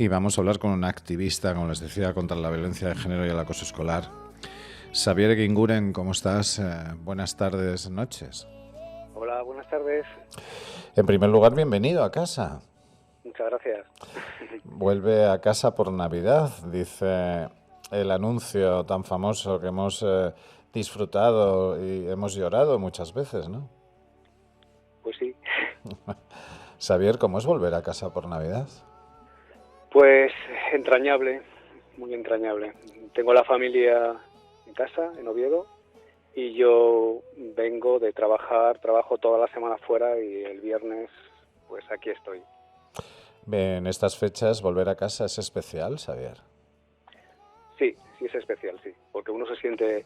Y vamos a hablar con una activista, como les decía, contra la violencia de género y el acoso escolar. Xavier Eguiguren, ¿cómo estás? Buenas tardes, noches. Hola, buenas tardes. En primer lugar, bienvenido a casa. Muchas gracias. Vuelve a casa por Navidad, dice el anuncio tan famoso que hemos disfrutado y hemos llorado muchas veces, ¿no? Pues sí. Xavier, ¿cómo es volver a casa por Navidad? Pues entrañable, muy entrañable. Tengo la familia en casa, en Oviedo, y yo vengo de trabajo toda la semana fuera y el viernes, pues aquí estoy. En estas fechas, volver a casa es especial, Xavier. Sí, sí es especial, sí, porque uno se siente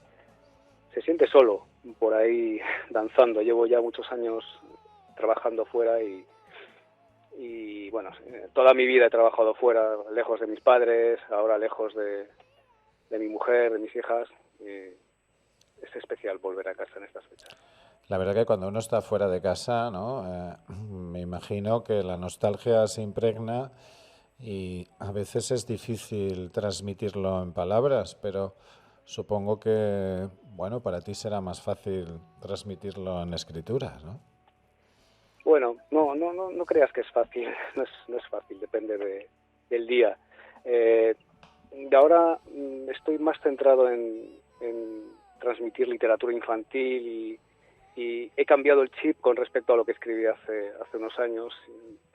solo por ahí danzando. Llevo ya muchos años trabajando fuera y bueno, toda mi vida he trabajado fuera, lejos de mis padres, ahora lejos de mi mujer, de mis hijas. Es especial volver a casa en estas fechas. La verdad que cuando uno está fuera de casa, ¿no? Me imagino que la nostalgia se impregna y a veces es difícil transmitirlo en palabras, pero supongo que, bueno, para ti será más fácil transmitirlo en escrituras, ¿no? Bueno, no creas que es fácil, no es fácil, depende del día. De ahora estoy más centrado en transmitir literatura infantil y he cambiado el chip con respecto a lo que escribí hace unos años.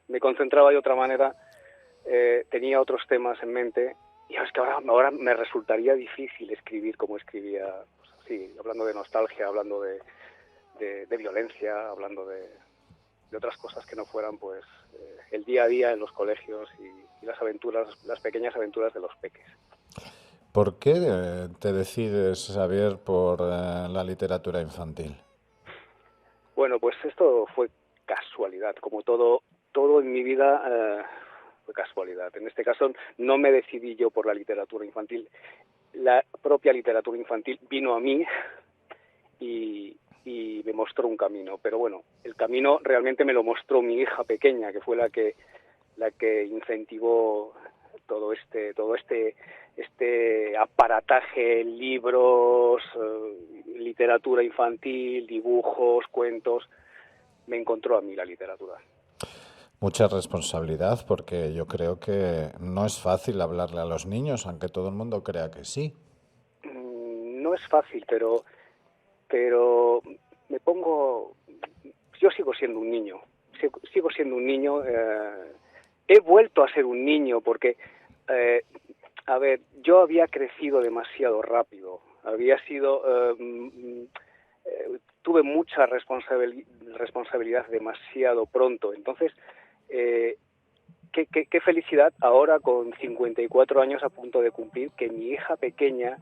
Me concentraba de otra manera, tenía otros temas en mente y es que ahora me resultaría difícil escribir como escribía, pues, así, hablando de nostalgia, hablando de violencia, hablando de otras cosas que no fueran pues el día a día en los colegios y las aventuras, las pequeñas aventuras de los peques. ¿Por qué te decides, Xavier, por la literatura infantil? Bueno, pues esto fue casualidad, como todo en mi vida fue casualidad. En este caso no me decidí yo por la literatura infantil, la propia literatura infantil vino a mí y me mostró un camino, pero bueno, el camino realmente me lo mostró mi hija pequeña, que fue la que incentivó todo este aparataje, libros, literatura infantil, dibujos, cuentos. Me encontró a mí la literatura. Mucha responsabilidad porque yo creo que no es fácil hablarle a los niños, aunque todo el mundo crea que sí. No es fácil, pero me pongo, yo sigo siendo un niño, sigo siendo un niño, he vuelto a ser un niño porque, a ver, yo había crecido demasiado rápido, tuve mucha responsabilidad demasiado pronto, entonces, qué felicidad ahora con 54 años a punto de cumplir que mi hija pequeña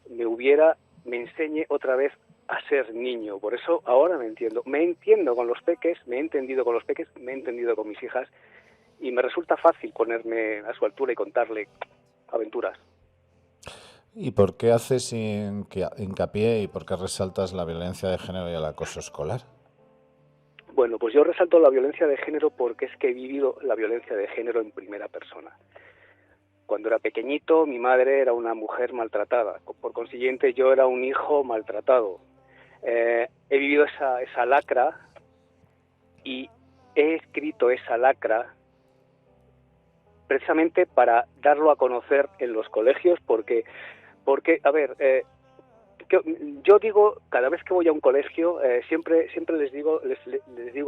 me enseñe otra vez a ser niño. Por eso ahora me entiendo con los peques, me he entendido con los peques, me he entendido con mis hijas y me resulta fácil ponerme a su altura y contarle aventuras. ¿Y por qué haces hincapié y por qué resaltas la violencia de género y el acoso escolar? Bueno, pues yo resalto la violencia de género porque es que he vivido la violencia de género en primera persona. Cuando era pequeñito, mi madre era una mujer maltratada. Por consiguiente, yo era un hijo maltratado. He vivido esa lacra y he escrito esa lacra precisamente para darlo a conocer en los colegios porque a ver, yo digo, cada vez que voy a un colegio, siempre les digo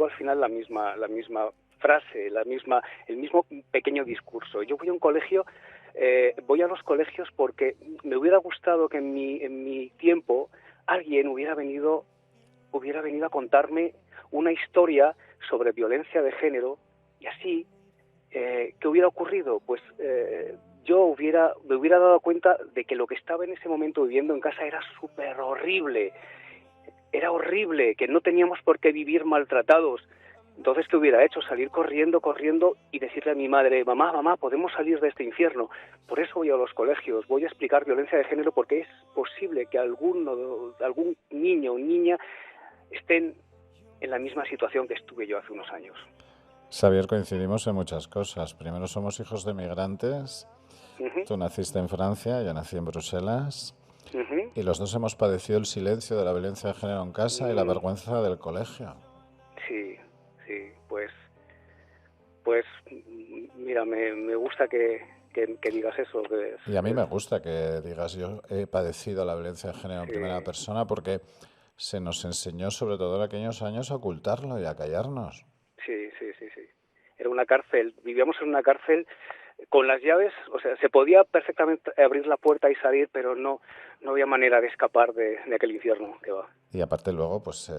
al final la misma frase, el mismo pequeño discurso. Yo voy a un colegio, voy a los colegios porque me hubiera gustado que en mi tiempo alguien hubiera venido a contarme una historia sobre violencia de género y así, ¿qué hubiera ocurrido? Pues me hubiera dado cuenta de que lo que estaba en ese momento viviendo en casa era súper horrible. Era horrible, que no teníamos por qué vivir maltratados. Entonces, ¿qué hubiera hecho? Salir corriendo y decirle a mi madre, mamá, podemos salir de este infierno. Por eso voy a los colegios, voy a explicar violencia de género porque es posible que algún niño o niña estén en la misma situación que estuve yo hace unos años. Xavier, coincidimos en muchas cosas. Primero, somos hijos de migrantes. Ujú, Tú naciste en Francia, yo nací en Bruselas. ujú. Y los dos hemos padecido el silencio de la violencia de género en casa y la Mm, vergüenza del colegio. sí, sí, pues mira, me gusta que digas eso, que Y a mí me gusta que digas, yo he padecido la violencia de género en primera sí, persona porque se nos enseñó, sobre todo en aquellos años, a ocultarlo y a callarnos. sí, sí, sí, sí. Era una cárcel, vivíamos en una cárcel con las llaves, o sea, se podía perfectamente abrir la puerta y salir, pero no había manera de escapar de aquel infierno que va. Y aparte luego, pues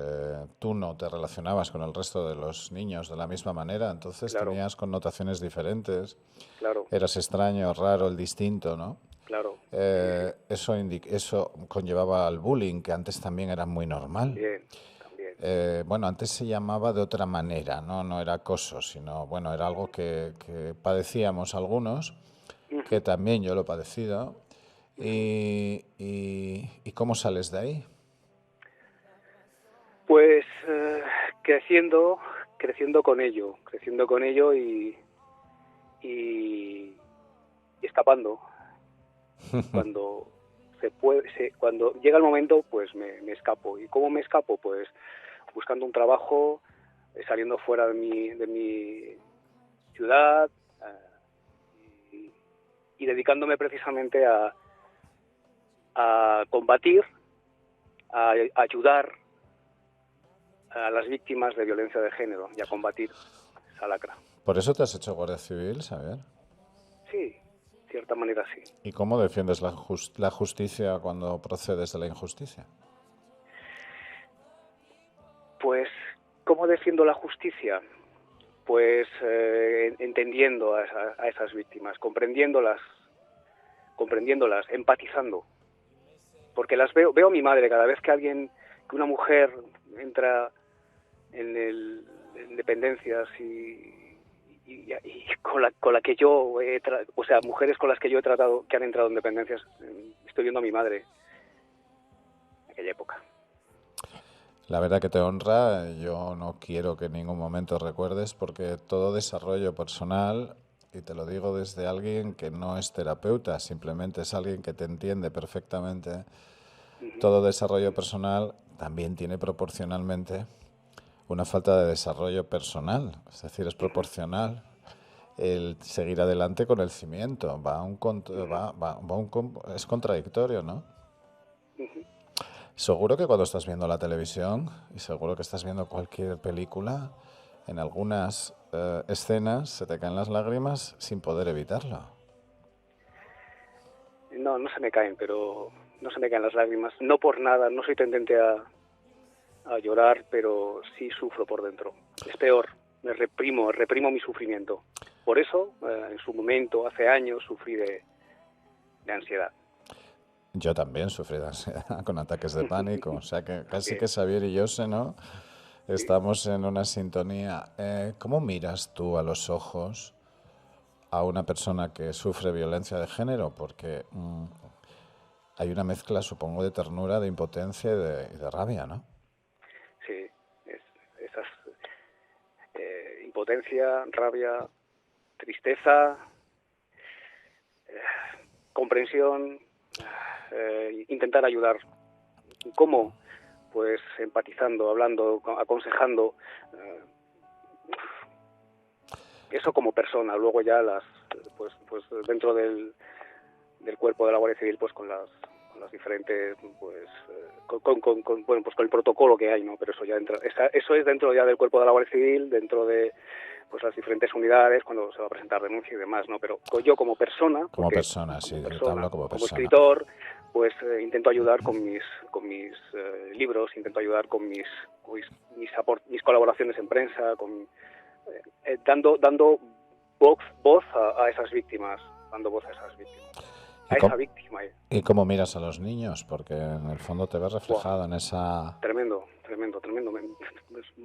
tú no te relacionabas con el resto de los niños de la misma manera, entonces Claro, tenías connotaciones diferentes. claro, Eras extraño, raro, el distinto, ¿no? claro, sí, sí, Eso conllevaba al bullying, que antes también era muy normal. también, también. Bueno, antes se llamaba de otra manera, ¿no? No era acoso, sino, bueno, era algo que padecíamos algunos, Ujú. que también yo lo he padecido. ¿Y cómo sales de ahí? Pues creciendo, creciendo con ello y escapando. Cuando se puede, cuando llega el momento, pues me escapo. ¿Y cómo me escapo? Pues buscando un trabajo, saliendo fuera de mi ciudad y, y dedicándome precisamente a combatir, a ayudar a las víctimas de violencia de género y a combatir esa lacra. ¿Por eso te has hecho guardia civil, saber? Sí, de cierta manera sí. ¿Y cómo defiendes la justicia cuando procedes de la injusticia? Pues, ¿cómo defiendo la justicia? Pues entendiendo a esas víctimas, comprendiéndolas, empatizando, porque veo a mi madre cada vez que una mujer entra en dependencias y con la que yo o sea, mujeres con las que yo he tratado que han entrado en dependencias, estoy viendo a mi madre en aquella época. La verdad que te honra, yo no quiero que en ningún momento recuerdes porque todo desarrollo personal, y te lo digo desde alguien que no es terapeuta, simplemente es alguien que te entiende perfectamente, Ujú, todo desarrollo personal también tiene proporcionalmente una falta de desarrollo personal, es decir, es ujú, proporcional el seguir adelante con el cimiento, ujú, es contradictorio, ¿no? ujú. Seguro que cuando estás viendo la televisión y seguro que estás viendo cualquier película, en algunas escenas se te caen las lágrimas sin poder evitarlo. No se me caen, pero no se me caen las lágrimas. No por nada, no soy tendente a llorar, pero sí sufro por dentro. Es peor, reprimo mi sufrimiento. Por eso, en su momento, hace años, sufrí de ansiedad. Yo también sufrí de ansiedad con ataques de pánico, o sea que casi que También, Xavier y yo, ¿no? sí. Estamos en una sintonía. ¿Cómo miras tú a los ojos a una persona que sufre violencia de género? Porque hay una mezcla, supongo, de ternura, de impotencia y de rabia, ¿no? Sí, esas impotencia, rabia, tristeza, comprensión, intentar ayudar. ¿Cómo? Pues empatizando, hablando, aconsejando, eh, eso como persona. Luego ya pues dentro del cuerpo de la Guardia Civil, pues con las diferentes, pues bueno, pues con el protocolo que hay, ¿no? Pero eso ya eso es dentro ya del cuerpo de la Guardia Civil, dentro de pues las diferentes unidades cuando se va a presentar denuncia y demás, ¿no? Pero yo como persona, Como porque persona, sí, como yo te persona, hablo como como persona. escritor, pues intento ayudar con mis libros, intento ayudar con mis colaboraciones en prensa, dando voz a esas víctimas, dando voz a esas víctimas, ¿Y a esa cómo, víctima. y cómo miras a los niños? Porque en el fondo te ves Buah, reflejado en esa... tremendo, tremendo, tremendo.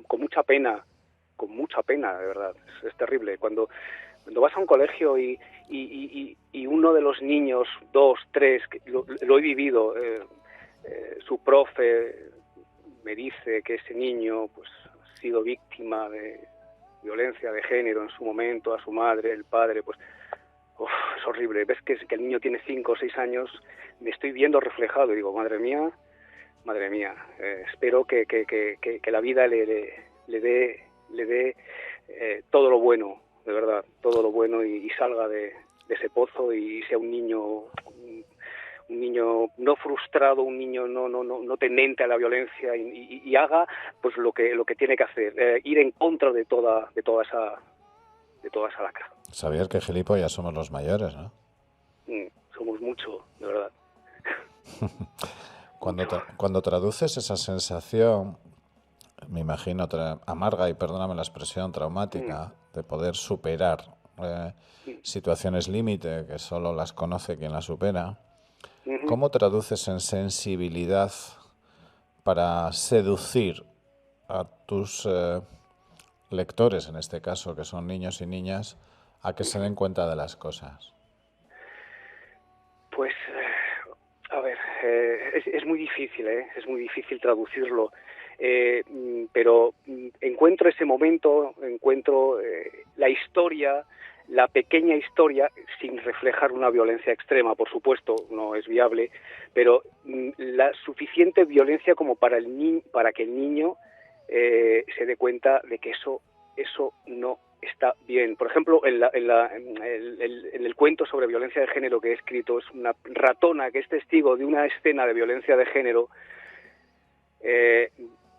Con mucha pena, de verdad. Es terrible. Cuando vas a un colegio y uno de los niños, dos, tres, que lo he vivido, su profe me dice que ese niño pues ha sido víctima violencia de género en su momento a su madre, el padre, pues uf, es horrible. Ves que el niño tiene 5 o 6 años, me estoy viendo reflejado y digo, madre mía, espero que la vida le dé todo lo bueno, de verdad, todo lo bueno y salga de ese pozo y sea un niño no frustrado, un niño no tendente a la violencia y haga pues lo que tiene que hacer, ir en contra de toda esa lacra. Xavier, que gilipollas somos los mayores, ¿no? Somos mucho, de verdad. Cuando traduces esa sensación, me imagino, amarga, y perdóname la expresión, traumática, de poder superar situaciones límite que solo las conoce quien las supera, ¿cómo traduces en sensibilidad para seducir a tus lectores, en este caso, que son niños y niñas, a que se den cuenta de las cosas? Pues, a ver, es muy difícil, es muy difícil traducirlo, pero encuentro ese momento, encuentro la historia, la pequeña historia, sin reflejar una violencia extrema, por supuesto, no es viable, pero la suficiente violencia como para que el niño se dé cuenta de que eso no está bien. Por ejemplo, en el cuento sobre violencia de género que he escrito, es una ratona que es testigo de una escena de violencia de género,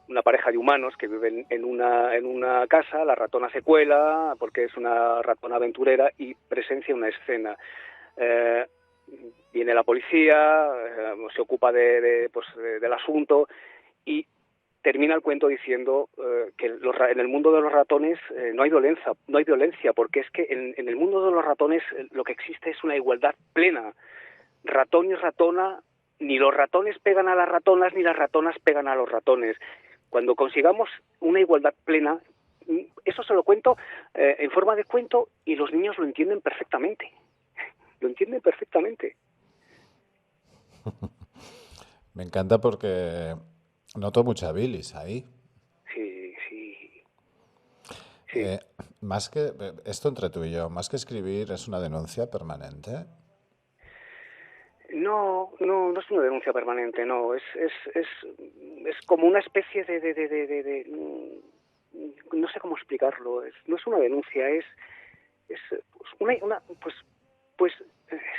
una pareja de humanos que viven en una casa, la ratona se cuela porque es una ratona aventurera y presencia una escena. Viene la policía, se ocupa del asunto y termina el cuento diciendo que en el mundo de los ratones no hay violencia, porque es que en el mundo de los ratones lo que existe es una igualdad plena. Ratón y ratona, ni los ratones pegan a las ratonas, ni las ratonas pegan a los ratones. Cuando consigamos una igualdad plena, eso se lo cuento en forma de cuento y los niños lo entienden perfectamente. Lo entienden perfectamente. Me encanta porque noto mucha bilis ahí. Sí. Más que esto entre tú y yo, más que escribir, ¿es una denuncia permanente? No es una denuncia permanente, no, es como una especie no sé cómo explicarlo, no es una denuncia, es es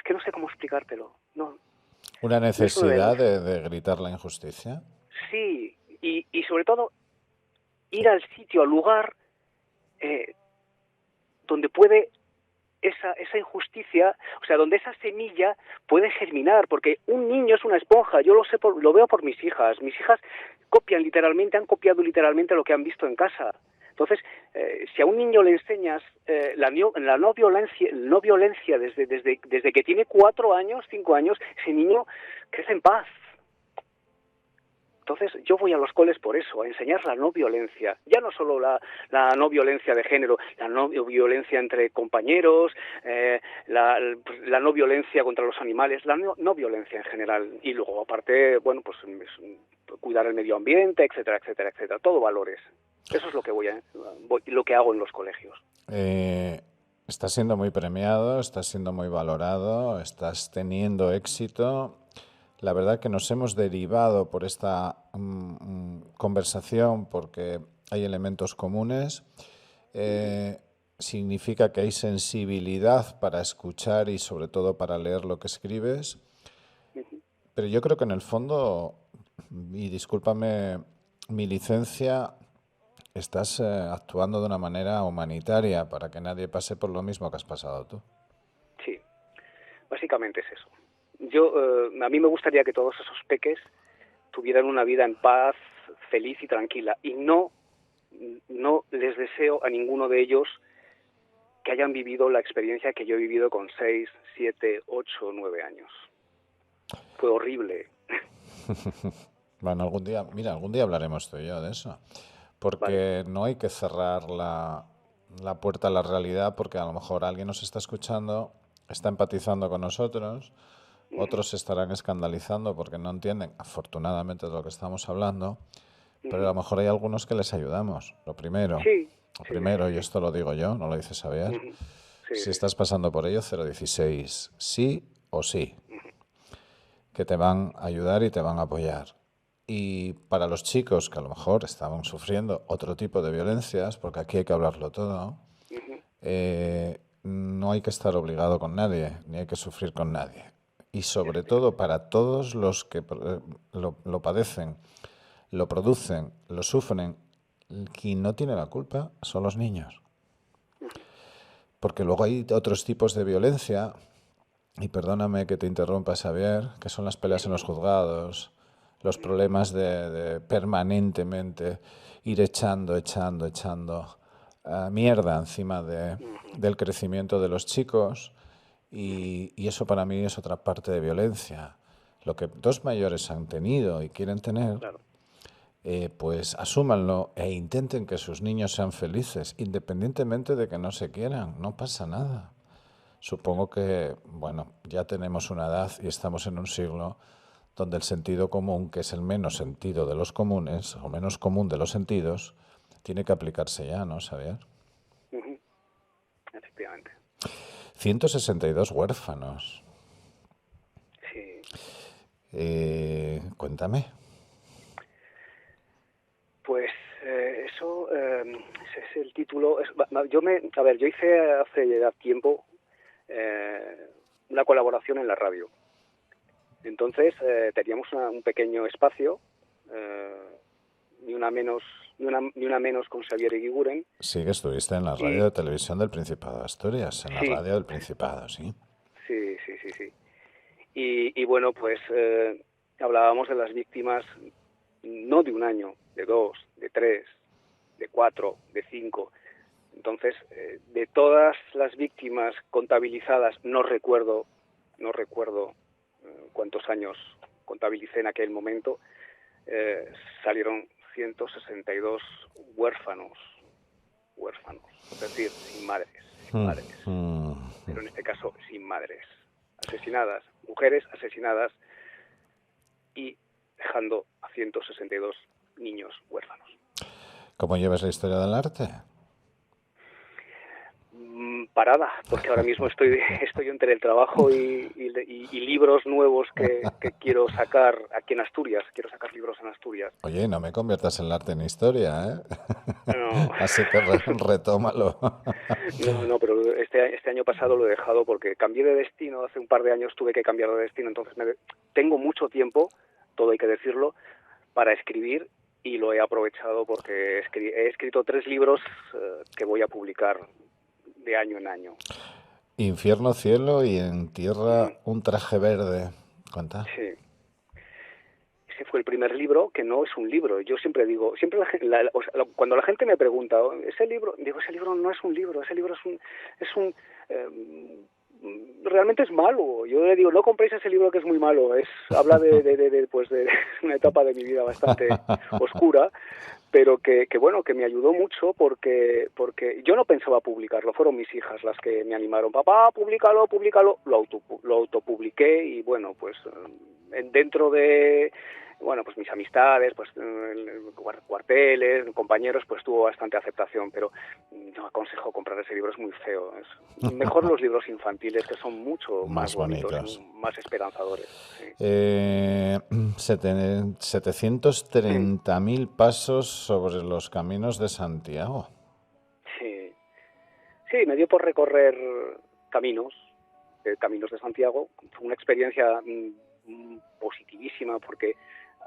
que no sé cómo explicártelo, no. ¿Una No es una necesidad denuncia. de gritar la injusticia? Sí, y sobre todo ir al sitio, al lugar donde puede esa injusticia, o sea, donde esa semilla puede germinar, porque un niño es una esponja, yo lo veo por mis hijas han copiado literalmente lo que han visto en casa. Entonces, si a un niño le enseñas la no violencia desde que tiene 4 años, 5 años, ese niño crece en paz. Entonces yo voy a los coles por eso, a enseñar la no violencia, ya no solo la no violencia de género, la no violencia entre compañeros, la no violencia contra los animales, la no violencia en general. Y luego aparte, bueno, pues cuidar el medio ambiente, etcétera, etcétera, etcétera, todo valores. Eso es lo que lo que hago en los colegios. Estás siendo muy premiado, estás siendo muy valorado, estás teniendo éxito. La verdad que nos hemos derivado por esta conversación porque hay elementos comunes. Significa que hay sensibilidad para escuchar y sobre todo para leer lo que escribes. Pero yo creo que en el fondo, y discúlpame mi licencia, estás actuando de una manera humanitaria para que nadie pase por lo mismo que has pasado tú. Sí, básicamente es eso. A mí me gustaría que todos esos peques tuvieran una vida en paz, feliz y tranquila. Y no les deseo a ninguno de ellos que hayan vivido la experiencia que yo he vivido con 6, 7, 8, 9 años. Fue horrible. Bueno, algún día hablaremos tú y yo de eso. Porque no hay que cerrar la puerta a la realidad, porque a lo mejor alguien nos está escuchando, está empatizando con nosotros. Otros se estarán escandalizando porque no entienden, afortunadamente, de lo que estamos hablando, pero a lo mejor hay algunos que les ayudamos, lo primero. Sí, Sí, sí, Primero, y sí. esto lo digo yo, no lo dice Xavier, Ujú. Sí, si sí, sí. estás pasando por ello, 016, sí o sí, que te van a ayudar y te van a apoyar. Y para los chicos que a lo mejor estaban sufriendo otro tipo de violencias, porque aquí hay que hablarlo todo, Ujú. no hay que estar obligado con nadie, ni hay que sufrir con nadie. Y sobre todo para todos los que lo padecen, lo producen, lo sufren, quien no tiene la culpa son los niños. Porque luego hay otros tipos de violencia, y perdóname que te interrumpa, Xavier, que son las peleas en los juzgados, los problemas de permanentemente ir echando mierda encima Ujú. del crecimiento de los chicos, y eso para mí es otra parte de violencia. Lo que dos mayores han tenido y quieren tener, Claro. pues asúmanlo e intenten que sus niños sean felices, independientemente de que no se quieran, no pasa nada. Supongo que, bueno, ya tenemos una edad y estamos en un siglo donde el sentido común, que es el menos sentido de los comunes, o menos común de los sentidos, tiene que aplicarse ya, ¿no, Xavier? Ujú. Efectivamente. 162 huérfanos. Sí. Cuéntame. Pues eso, ese es el título. A ver, yo hice hace ya tiempo eh, una colaboración en la radio. Entonces teníamos un pequeño espacio, eh, ni una menos, ni una menos con Xavier Eguiguren. Sí que estuviste en la radio Y de televisión del Principado de Asturias, en la sí, radio del Principado, sí. sí, sí, sí, sí. Y bueno, pues hablábamos de las víctimas no de un año, de dos, de tres, de cuatro, de cinco. Entonces, de todas las víctimas contabilizadas, no recuerdo cuántos años contabilicé en aquel momento, salieron 162 huérfanos, es decir, sin Mm, madres, mm. pero en este caso sin madres, asesinadas, mujeres asesinadas y dejando a 162 niños huérfanos. ¿Cómo llevas la historia del arte? Parada, porque ahora mismo estoy entre el trabajo y libros nuevos que quiero sacar aquí en Asturias. Quiero sacar libros en Asturias. Oye, no me conviertas el arte en historia, ¿eh? No, Así que retómalo. no, pero este año pasado lo he dejado porque cambié de destino. Hace un par de años tuve que cambiar de destino, entonces tengo mucho tiempo, todo hay que decirlo, para escribir y lo he aprovechado porque he escrito 3 libros que voy a publicar de año en año. Infierno, cielo y en Ujú. tierra un traje verde. ¿Cuánta? Sí. Ese fue el primer libro que no es un libro. Yo siempre digo, siempre o sea, cuando la gente me pregunta, ese libro, digo, ese libro no es un libro, ese libro realmente es malo. Yo le digo, no compréis ese libro que es muy malo. Habla pues de una etapa de mi vida bastante oscura, pero que bueno, que me ayudó mucho porque yo no pensaba publicarlo, fueron mis hijas las que me animaron, papá, públicalo, lo autopubliqué y bueno, pues dentro de pues mis amistades, pues cuarteles, compañeros, pues tuvo bastante aceptación, pero no aconsejo comprar ese libro, es muy feo. Es mejor los libros infantiles, que son mucho más Más bonitos y bonitos. más esperanzadores. Sí. 730.000 pasos sobre los caminos de Santiago. Sí. Sí, me dio por recorrer caminos, caminos de Santiago. Fue una experiencia positivísima porque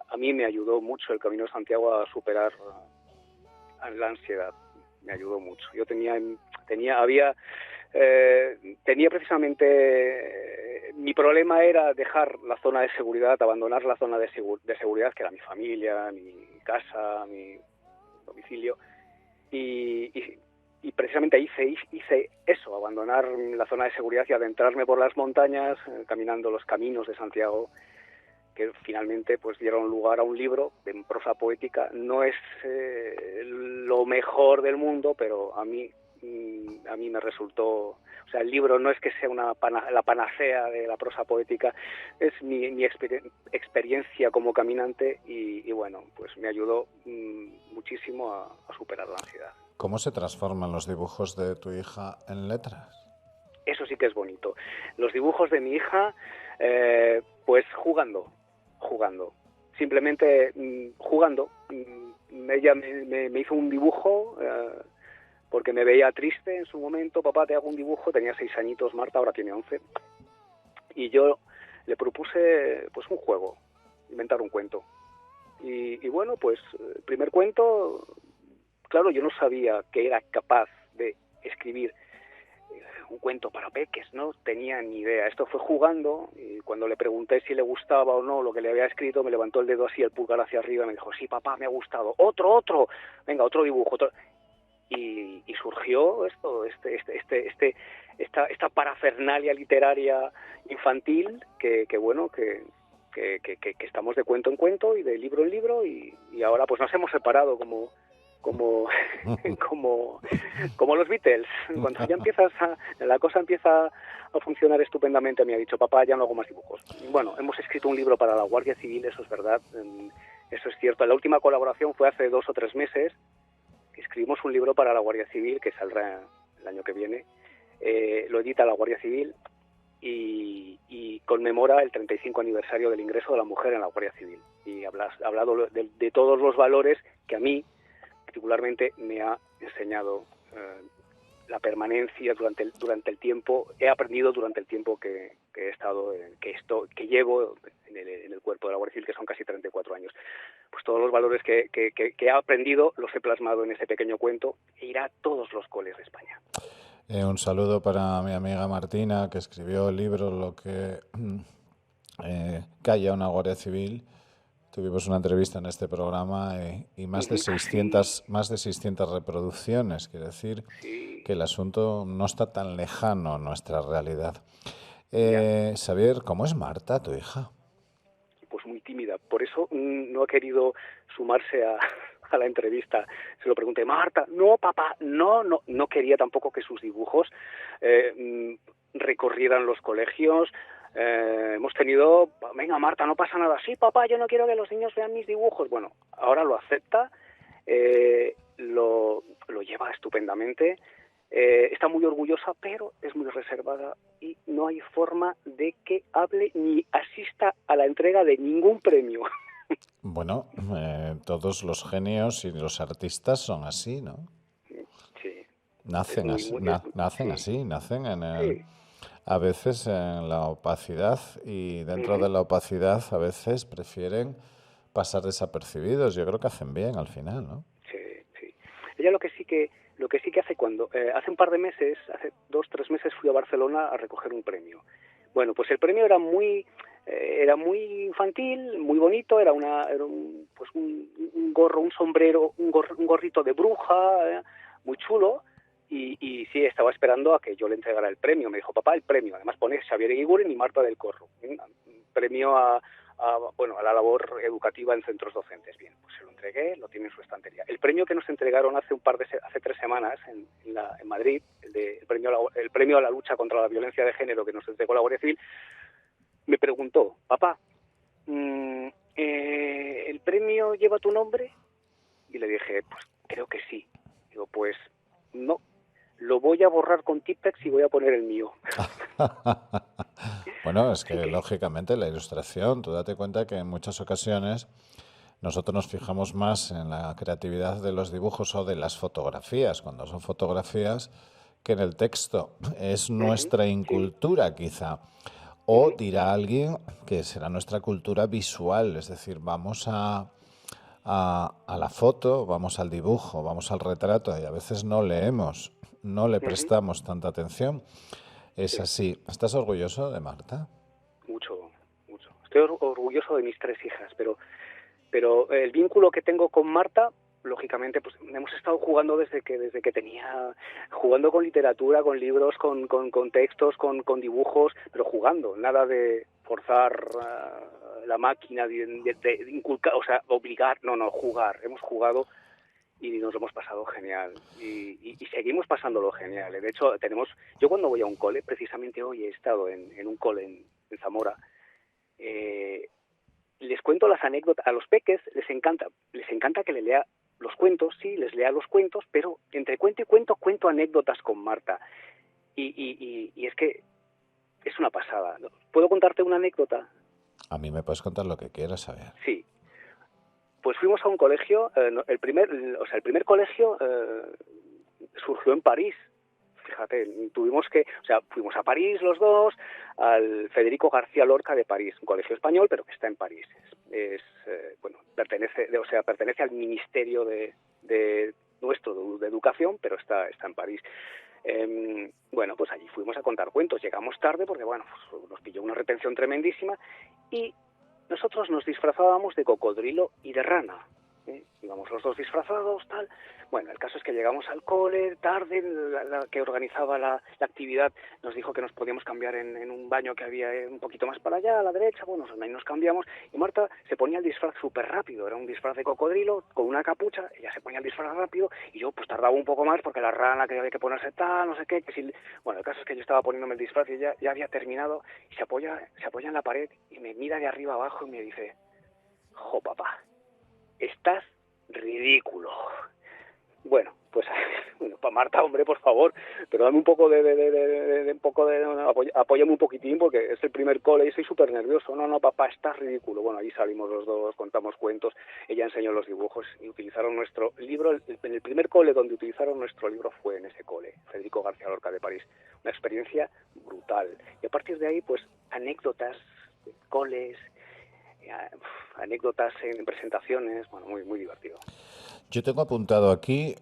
a mí me ayudó mucho el Camino de Santiago a superar la ansiedad. Me ayudó mucho. Yo tenía precisamente mi problema era dejar la zona de seguridad, abandonar la zona de seguridad que era mi familia, mi casa, mi domicilio y precisamente hice eso, abandonar la zona de seguridad y adentrarme por las montañas, caminando los caminos de Santiago, que finalmente pues dieron lugar a un libro en prosa poética. No es lo mejor del mundo, pero a mí me resultó, o sea, el libro no es que sea la panacea de la prosa poética, es mi experiencia como caminante y bueno, pues me ayudó muchísimo a superar la ansiedad. ¿Cómo se transforman los dibujos de tu hija en letras? Eso sí que es bonito. Los dibujos de mi hija, pues jugando. Simplemente jugando. Ella me hizo un dibujo porque me veía triste en su momento. Papá, te hago un dibujo. Tenía 6 añitos Marta, ahora tiene 11. Y yo le propuse pues un juego, inventar un cuento. Y bueno, pues el primer cuento, claro, yo no sabía que era capaz de escribir un cuento para peques, no tenía ni idea. Esto fue jugando y cuando le pregunté si le gustaba o no lo que le había escrito, me levantó el dedo así, el pulgar hacia arriba y me dijo, sí, papá, me ha gustado. Otro, venga, otro dibujo. Y surgió esto, esta parafernalia literaria infantil que estamos de cuento en cuento y de libro en libro y ahora pues nos hemos separado como los Beatles. Cuando ya la cosa empieza a funcionar estupendamente, me ha dicho, papá, ya no hago más dibujos. Bueno, hemos escrito un libro para la Guardia Civil, eso es verdad, eso es cierto. La última colaboración fue hace 2 o 3 meses, que escribimos un libro para la Guardia Civil, que saldrá el año que viene. Lo edita la Guardia Civil y conmemora el 35 aniversario del ingreso de la mujer en la Guardia Civil. Y ha hablado de todos los valores que a mí particularmente me ha enseñado la permanencia durante el tiempo. He aprendido durante el tiempo que he estado, que llevo en el cuerpo de la Guardia Civil, que son casi 34 años. Pues todos los valores que he aprendido los he plasmado en ese pequeño cuento e irá a todos los coles de España. Un saludo para mi amiga Martina, que escribió el libro Lo que calla una Guardia Civil. Tuvimos una entrevista en este programa y más de 600 reproducciones. Quiere decir que el asunto no está tan lejano a nuestra realidad. Xavier, ¿cómo es Marta, tu hija? Pues muy tímida. Por eso no ha querido sumarse a la entrevista. Se lo pregunté, Marta, no, papá, no quería tampoco que sus dibujos recorrieran los colegios. Hemos tenido, venga Marta, no pasa nada, sí papá, yo no quiero que los niños vean mis dibujos. Bueno, ahora lo acepta, lo lleva estupendamente, está muy orgullosa, pero es muy reservada y no hay forma de que hable ni asista a la entrega de ningún premio. Bueno, todos los genios y los artistas son así, ¿no? Sí. Nacen así, nacen en el... Sí. A veces en la opacidad y dentro de la opacidad a veces prefieren pasar desapercibidos. Yo creo que hacen bien al final, ¿no? Sí. Ella lo que sí que hace cuando hace un par de meses, hace 2 o 3 meses fui a Barcelona a recoger un premio. Bueno, pues el premio era muy infantil, muy bonito, era un gorro, un sombrero, un gorrito de bruja, muy chulo. Y sí, estaba esperando a que yo le entregara el premio. Me dijo, papá, el premio. Además pone Xavier Eguiguren y Marta del Corro. Premio a la labor educativa en centros docentes. Bien, pues se lo entregué, lo tiene en su estantería. El premio que nos entregaron hace 3 semanas en Madrid, el premio a la lucha contra la violencia de género que nos entregó la Guardia Civil, me preguntó, papá, ¿el premio lleva tu nombre? Y le dije, pues creo que sí. Digo, pues no. Lo voy a borrar con Tipex y voy a poner el mío. Bueno, es que lógicamente la ilustración, tú date cuenta que en muchas ocasiones nosotros nos fijamos más en la creatividad de los dibujos o de las fotografías, cuando son fotografías, que en el texto. Es nuestra incultura quizá. O dirá alguien que será nuestra cultura visual, es decir, vamos a la foto, vamos al dibujo, vamos al retrato y a veces no leemos, no le prestamos tanta atención. Es así. ¿Estás orgulloso de Marta? Mucho. Estoy orgulloso de mis 3 hijas, pero el vínculo que tengo con Marta, lógicamente, pues hemos estado jugando desde que tenía, jugando con literatura, con libros, con textos, con dibujos, pero jugando, nada de forzar la máquina, de inculcar, o sea, obligar, no, jugar. Hemos jugado y nos lo hemos pasado genial y seguimos pasándolo genial. De hecho, yo cuando voy a un cole, precisamente hoy he estado en un cole en Zamora, les cuento las anécdotas. A los peques les encanta que le lea los cuentos, sí, les lea los cuentos, pero entre cuento y cuento, cuento anécdotas con Marta. Y es que es una pasada. ¿Puedo contarte una anécdota? A mí me puedes contar lo que quieras saber. Sí. Pues fuimos a un colegio, el primer colegio surgió en París. Fíjate, fuimos a París los dos, al Federico García Lorca de París, un colegio español, pero que está en París. Pertenece al Ministerio de Educación, pero está en París. Pues allí fuimos a contar cuentos. Llegamos tarde porque, nos pilló una retención tremendísima y nosotros nos disfrazábamos de cocodrilo y de rana. Íbamos los dos disfrazados, tal. Bueno, el caso es que llegamos al cole tarde, la que organizaba la actividad nos dijo que nos podíamos cambiar en un baño que había un poquito más para allá, a la derecha. Bueno, ahí nos cambiamos y Marta se ponía el disfraz súper rápido. Era un disfraz de cocodrilo con una capucha, ella se ponía el disfraz rápido y yo pues tardaba un poco más porque la rana que había que ponerse tal, no sé qué. Bueno, el caso es que yo estaba poniéndome el disfraz y ya había terminado y se apoya en la pared y me mira de arriba abajo y me dice: «Jo, papá, estás ridículo». Bueno, pues para Marta, hombre, por favor, pero dame un poco apóyame un poquitín porque es el primer cole y estoy súper nervioso. No, papá, estás ridículo. Bueno, allí salimos los dos, contamos cuentos, ella enseñó los dibujos y utilizaron nuestro libro. El primer cole donde utilizaron nuestro libro fue en ese cole, Federico García Lorca de París. Una experiencia brutal. Y a partir de ahí, pues, anécdotas de coles, anécdotas en presentaciones, bueno, muy, muy divertido. Yo tengo apuntado aquí,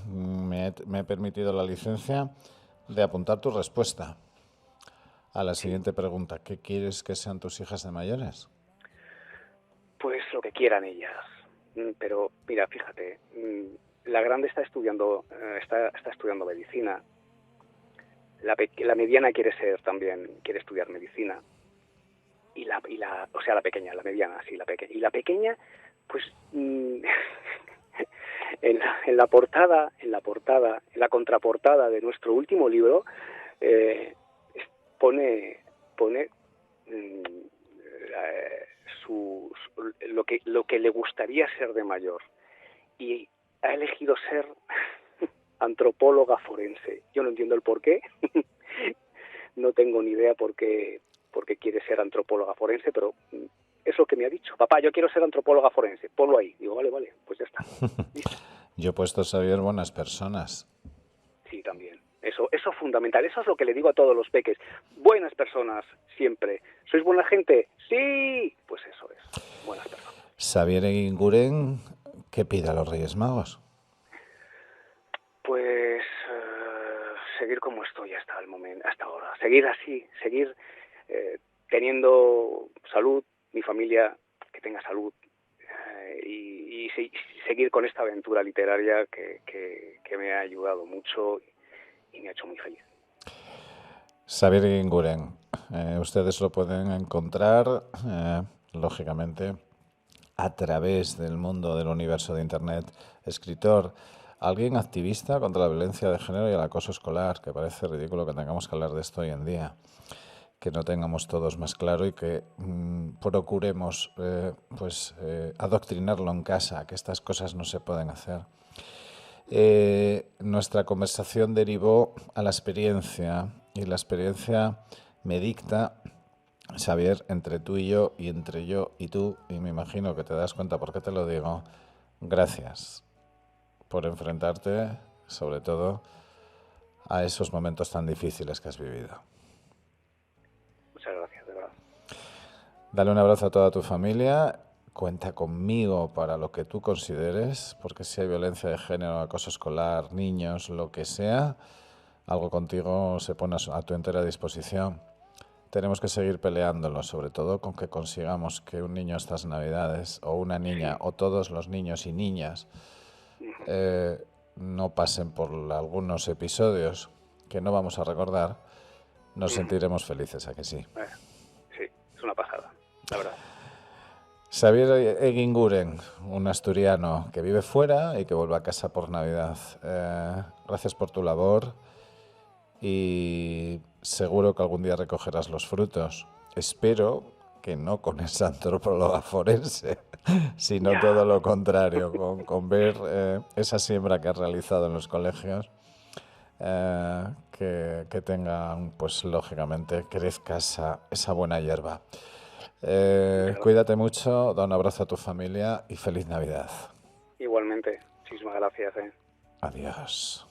me he permitido la licencia de apuntar tu respuesta a la siguiente pregunta. ¿Qué quieres que sean tus hijas de mayores? Pues lo que quieran ellas. Pero mira, fíjate, la grande está estudiando medicina. La mediana quiere estudiar medicina. La pequeña, la mediana, sí, la pequeña. Y la pequeña, pues en la contraportada de nuestro último libro, pone lo que le gustaría ser de mayor, y ha elegido ser antropóloga forense. Yo no entiendo el por qué. No tengo ni idea por qué quiere ser antropóloga forense, pero es lo que me ha dicho. Papá, yo quiero ser antropóloga forense, ponlo ahí. Digo, vale, pues ya está. ¿Listo? Yo he puesto, Xavier, buenas personas. Sí, también. Eso es fundamental. Eso es lo que le digo a todos los peques. Buenas personas, siempre. ¿Sois buena gente? Sí. Pues eso es. Buenas personas. Xavier Eguiguren, ¿qué pide a los Reyes Magos? Pues seguir como estoy hasta ahora. Seguir así, seguir teniendo salud, mi familia que tenga salud, y seguir con esta aventura literaria que me ha ayudado mucho y me ha hecho muy feliz. Xavier Eguiguren, ustedes lo pueden encontrar, lógicamente, a través del mundo del universo de Internet. Escritor, alguien activista contra la violencia de género y el acoso escolar, que parece ridículo que tengamos que hablar de esto hoy en día, que no tengamos todos más claro y que procuremos adoctrinarlo en casa, que estas cosas no se pueden hacer. Nuestra conversación derivó a la experiencia, y la experiencia me dicta, Xavier, entre tú y yo, y entre yo y tú, y me imagino que te das cuenta por qué te lo digo. Gracias por enfrentarte, sobre todo, a esos momentos tan difíciles que has vivido. Muchas gracias, de verdad. Dale un abrazo a toda tu familia. Cuenta conmigo para lo que tú consideres, porque si hay violencia de género, acoso escolar, niños, lo que sea, algo contigo se pone a tu entera disposición. Tenemos que seguir peleándolo, sobre todo con que consigamos que un niño estas Navidades, o una niña, o todos los niños y niñas, no pasen por algunos episodios que no vamos a recordar. Nos sentiremos felices, ¿a que sí? Sí, es una pasada, la verdad. Xavier Eguiguren, un asturiano que vive fuera y que vuelve a casa por Navidad. Gracias por tu labor y seguro que algún día recogerás los frutos. Espero que no con esa antropóloga forense, sino Ya, todo lo contrario, con ver esa siembra que has realizado en los colegios, que tengan, pues lógicamente, crezca esa buena hierba. muchas gracias. Cuídate mucho, da un abrazo a tu familia y feliz Navidad. Igualmente, muchísimas gracias. Adiós.